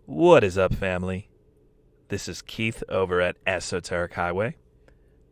What is up, family? This is Keith over at Esoteric Highway,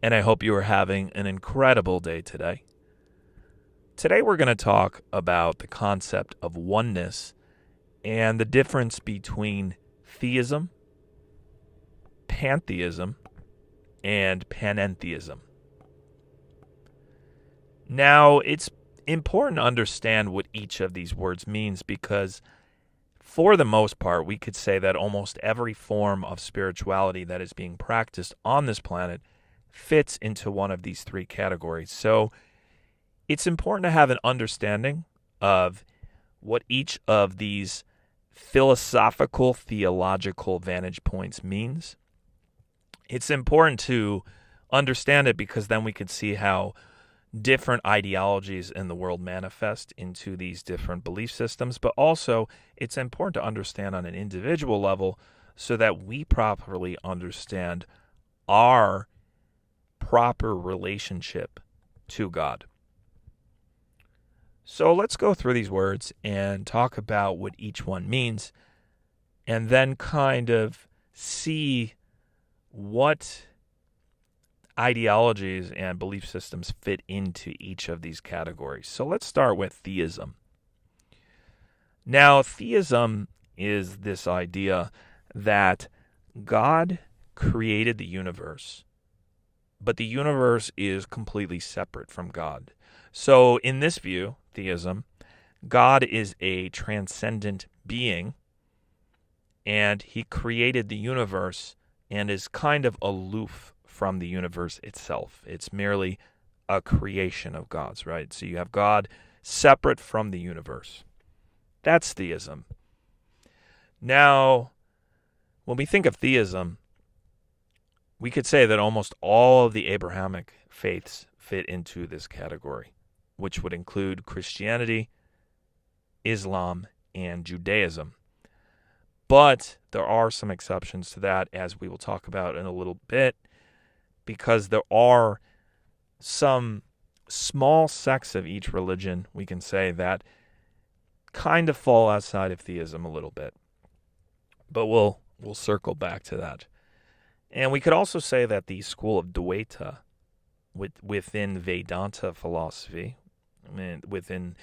and I hope you are having an incredible day today. Today, we're going to talk about the concept of oneness and the difference between theism, pantheism, and panentheism. Now, it's important to understand what each of these words means because for the most part, we could say that almost every form of spirituality that is being practiced on this planet fits into one of these three categories. So it's important to have an understanding of what each of these philosophical, theological vantage points means. It's important to understand it because then we can see how different ideologies in the world manifest into these different belief systems, but also it's important to understand on an individual level so that we properly understand our proper relationship to God. So let's go through these words and talk about what each one means, and then kind of see what ideologies and belief systems fit into each of these categories. So let's start with theism. Now, theism is this idea that God created the universe, but the universe is completely separate from God. So in this view, theism, God is a transcendent being, and he created the universe and is kind of aloof from the universe itself. It's merely a creation of God's, right? So you have God separate from the universe. That's theism. Now, when we think of theism, we could say that almost all of the Abrahamic faiths fit into this category, which would include Christianity, Islam, and Judaism. But there are some exceptions to that, as we will talk about in a little bit, because there are some small sects of each religion, we can say, that kind of fall outside of theism a little bit. But we'll circle back to that. And we could also say that the school of Dvaita within Vedanta philosophy, within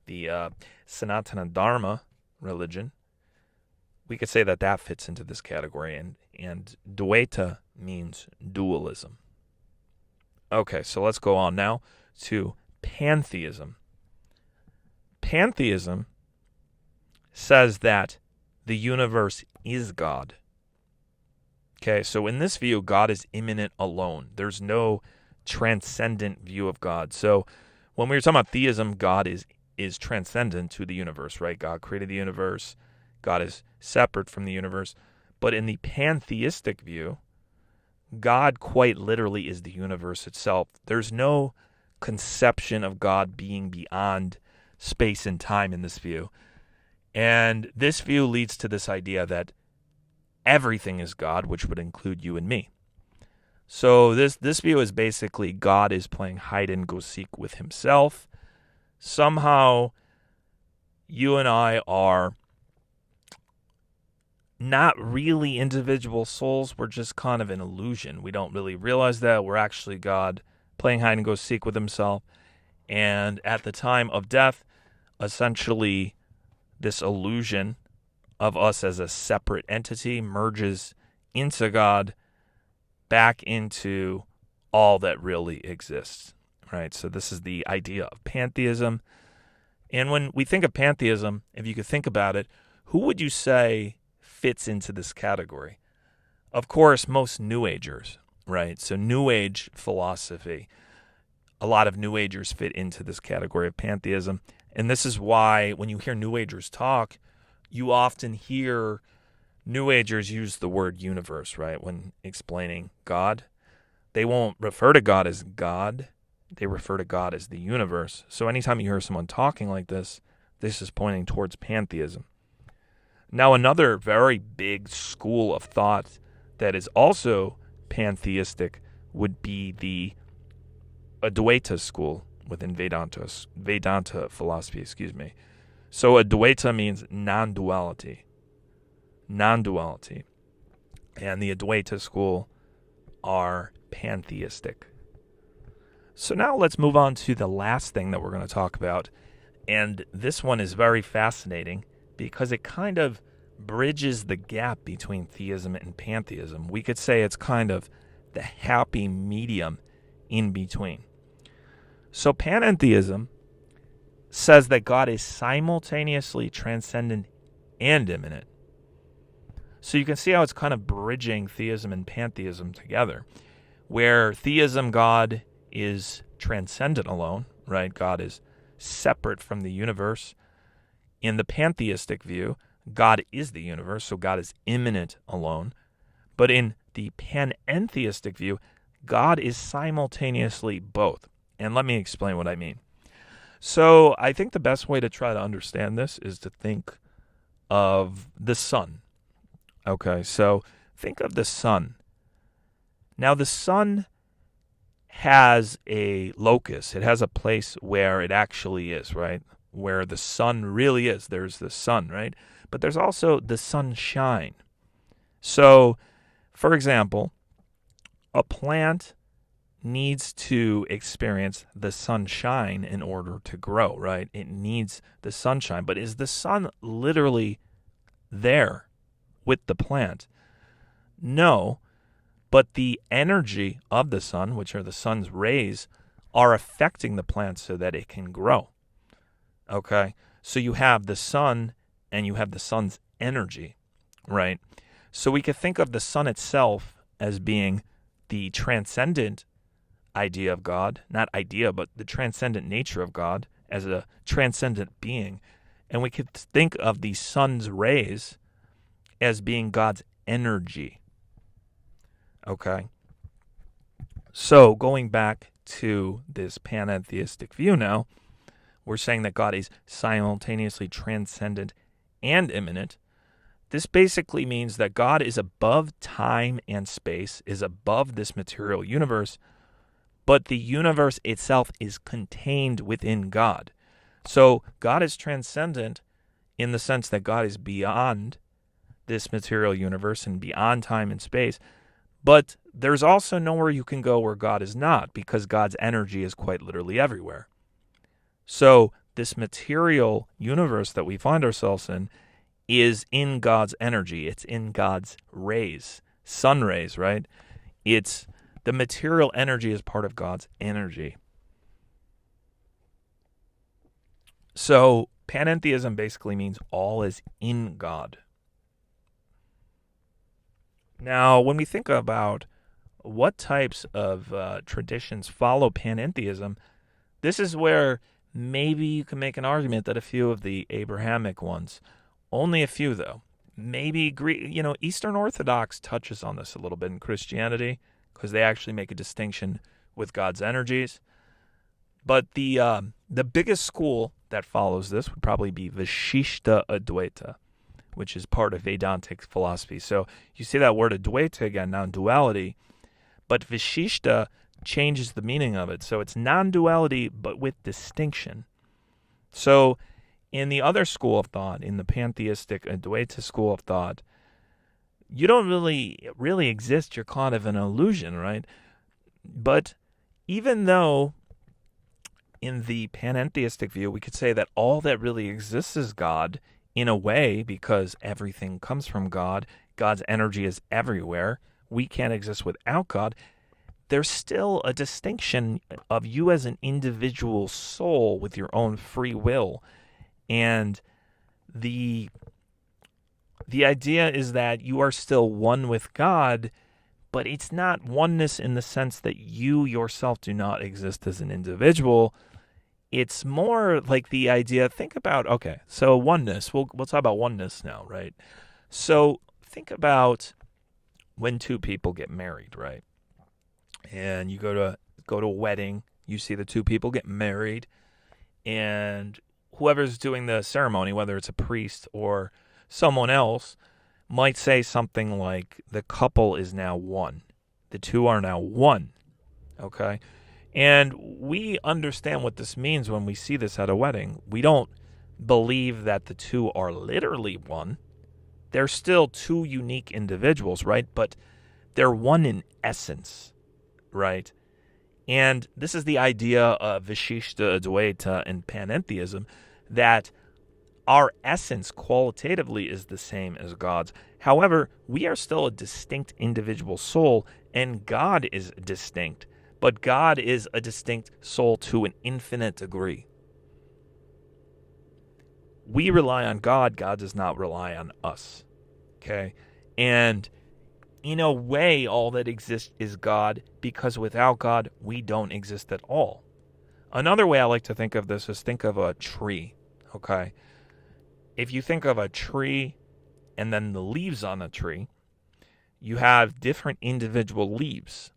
the Sanatana Dharma religion, we could say that that fits into this category, and Dvaita means dualism. Okay, so let's go on now to pantheism. Pantheism says that the universe is God. Okay, so in this view, God is immanent alone. There's no transcendent view of God. So when we were talking about theism, God is transcendent to the universe, right? God created the universe. God is separate from the universe. But in the pantheistic view, God quite literally is the universe itself. There's no conception of God being beyond space and time in this view. And this view leads to this idea that everything is God, which would include you and me. So this view is basically God is playing hide and go seek with himself. Somehow you and I are not really individual souls. We're just kind of an illusion. We don't really realize that we're actually God playing hide and go seek with himself. And at the time of death, essentially this illusion of us as a separate entity merges into God, back into all that really exists, right? So this is the idea of pantheism. And when we think of pantheism, if you could think about it, who would you say fits into this category? Of course, most New Agers, right? So New Age philosophy, a lot of New Agers fit into this category of pantheism. And this is why when you hear New Agers talk, you often hear New Agers use the word universe, right? When explaining God, they won't refer to God as God. They refer to God as the universe. So anytime you hear someone talking like this is pointing towards pantheism. Now, another very big school of thought that is also pantheistic would be the Advaita school within Vedanta philosophy, So Advaita means non-duality. non-duality. And the Advaita school are pantheistic. So now let's move on to the last thing that we're going to talk about. And this one is very fascinating because it kind of bridges the gap between theism and pantheism. We could say it's kind of the happy medium in between. So panentheism says that God is simultaneously transcendent and immanent. So you can see how it's kind of bridging theism and pantheism together, where theism, God is transcendent alone, right? God is separate from the universe. In the pantheistic view, God is the universe, so God is immanent alone. But in the panentheistic view, God is simultaneously both. And let me explain what I mean. So I think the best way to try to understand this is to think of the sun. Okay, so think of the sun. Now the sun has a locus. It has a place where it actually is, right? Where the sun really is. There's the sun, right? But there's also the sunshine. So, for example, a plant needs to experience the sunshine in order to grow, right? It needs the sunshine. But is the sun literally there with the plant? No. But the energy of the sun, which are the sun's rays, are affecting the plant so that it can grow. Okay? So you have the sun and you have the sun's energy, right? So we could think of the sun itself as being the transcendent idea of God, not idea, but the transcendent nature of God as a transcendent being. And we could think of the sun's rays as being God's energy. Okay. So going back to this panentheistic view now, we're saying that God is simultaneously transcendent and immanent. This basically means that God is above time and space, is above this material universe, but the universe itself is contained within God. So God is transcendent in the sense that God is beyond this material universe and beyond time and space. But there's also nowhere you can go where God is not, because God's energy is quite literally everywhere. So this material universe that we find ourselves in is in God's energy. It's in God's rays, sun rays, right? It's the material energy is part of God's energy. So panentheism basically means all is in God. Now, when we think about what types of traditions follow panentheism, this is where maybe you can make an argument that a few of the Abrahamic ones, only a few though, maybe Eastern Orthodox touches on this a little bit in Christianity because they actually make a distinction with God's energies. But the biggest school that follows this would probably be Vishishta Advaita, which is part of Vedantic philosophy. So you see that word Advaita again, non-duality, but Vishishta changes the meaning of it. So it's non-duality, but with distinction. So in the other school of thought, in the pantheistic Advaita school of thought, you don't really exist. You're kind of an illusion, right? But even though in the panentheistic view, we could say that all that really exists is God, in a way, because everything comes from God. God's energy is everywhere. We can't exist without God. There's still a distinction of you as an individual soul with your own free will. And the idea is that you are still one with God, but it's not oneness in the sense that you yourself do not exist as an individual. It's more like the idea, think about, okay, so oneness, we'll talk about oneness now, right? So think about when two people get married, right? And you go to a wedding, you see the two people get married, and whoever's doing the ceremony, whether it's a priest or someone else, might say something like, the couple is now one. The two are now one, okay? And we understand what this means when we see this at a wedding. We don't believe that the two are literally one, they're still two unique individuals, right? But they're one in essence, right? And this is the idea of Vishishta Advaita and Panentheism, that our essence qualitatively is the same as God's. However, we are still a distinct individual soul, and God is distinct. But God is a distinct soul to an infinite degree. We rely on God. God does not rely on us. Okay? And in a way, all that exists is God, because without God, we don't exist at all. Another way I like to think of this is think of a tree. Okay? If you think of a tree and then the leaves on the tree, you have different individual leaves.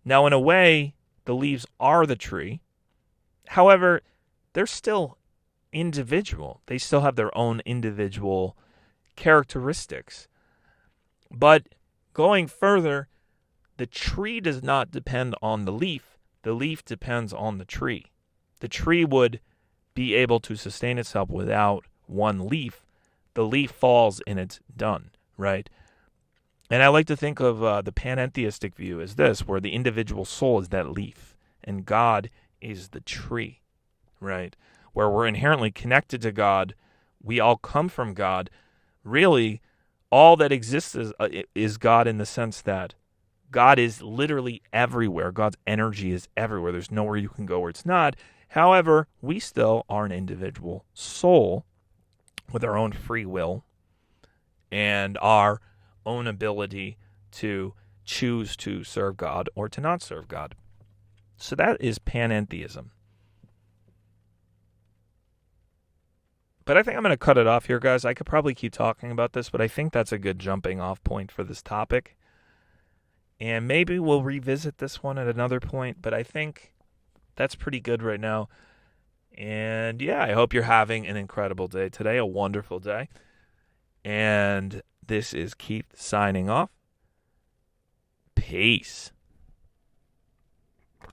Now, in a way, the leaves are the tree. However, they're still individual. They still have their own individual characteristics. But going further, the tree does not depend on the leaf. The leaf depends on the tree. The tree would be able to sustain itself without one leaf. The leaf falls and it's done, right? And I like to think of the panentheistic view as this, where the individual soul is that leaf and God is the tree, right? Where we're inherently connected to God. We all come from God. Really, all that exists is God, in the sense that God is literally everywhere. God's energy is everywhere. There's nowhere you can go where it's not. However, we still are an individual soul with our own free will and our own ability to choose to serve God or to not serve God. So that is panentheism. But I think I'm going to cut it off here, guys. I could probably keep talking about this, but I think that's a good jumping off point for this topic. And maybe we'll revisit this one at another point, but I think that's pretty good right now. And yeah, I hope you're having an incredible day today, a wonderful day. And this is Keith signing off. Peace.